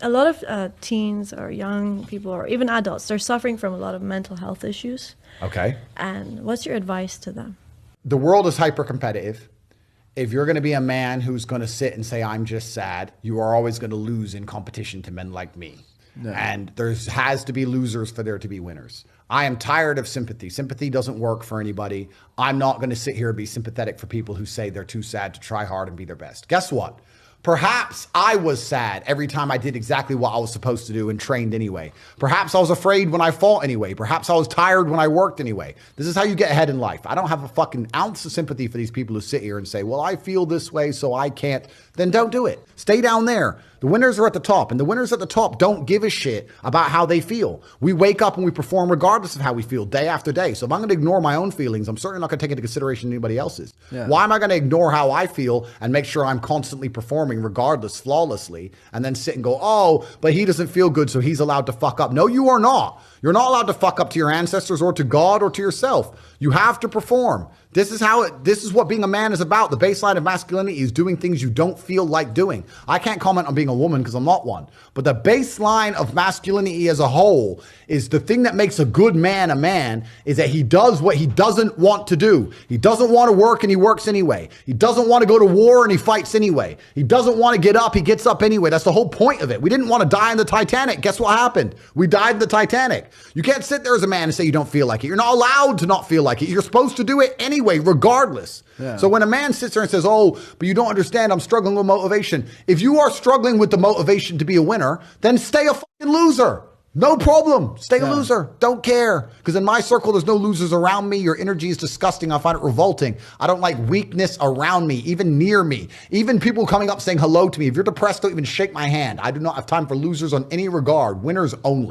a lot of teens or young people or even adults, they're suffering from a lot of mental health issues. Okay. And what's your advice to them? The world is hyper competitive. If you're going to be a man who's going to sit and say, I'm just sad, you are always going to lose in competition to men like me. No. And there has to be losers for there to be winners. I am tired of sympathy. Sympathy doesn't work for anybody. I'm not going to sit here and be sympathetic for people who say they're too sad to try hard and be their best. Guess what? Perhaps I was sad every time I did exactly what I was supposed to do and trained anyway. Perhaps I was afraid when I fought anyway. Perhaps I was tired when I worked anyway. This is how you get ahead in life. I don't have a fucking ounce of sympathy for these people who sit here and say, well, I feel this way, so I can't. Then don't do it. Stay down there. The winners are at the top, and the winners at the top don't give a shit about how they feel. We wake up and we perform regardless of how we feel day after day. So if I'm going to ignore my own feelings, I'm certainly not going to take into consideration anybody else's. Yeah. Why am I going to ignore how I feel and make sure I'm constantly performing regardless, flawlessly, and then sit and go, oh, but he doesn't feel good, so he's allowed to fuck up. No, you are not. You're not allowed to fuck up to your ancestors or to God or to yourself. You have to perform. This is what being a man is about. The baseline of masculinity is doing things you don't feel like doing. I can't comment on being a woman because I'm not one. But the baseline of masculinity as a whole is the thing that makes a good man a man is that he does what he doesn't want to do. He doesn't want to work and he works anyway. He doesn't want to go to war and he fights anyway. He doesn't want to get up, he gets up anyway. That's the whole point of it. We didn't want to die in the Titanic. Guess what happened? We died in the Titanic. You can't sit there as a man and say you don't feel like it. You're not allowed to not feel like it. You're supposed to do it anyway, regardless. Yeah. So when a man sits there and says, oh, but you don't understand, I'm struggling with motivation. If you are struggling with the motivation to be a winner, then stay a fucking loser. No problem. Stay a loser. Don't care. Because in my circle, there's no losers around me. Your energy is disgusting. I find it revolting. I don't like weakness around me, even near me. Even people coming up saying hello to me. If you're depressed, don't even shake my hand. I do not have time for losers on any regard. Winners only.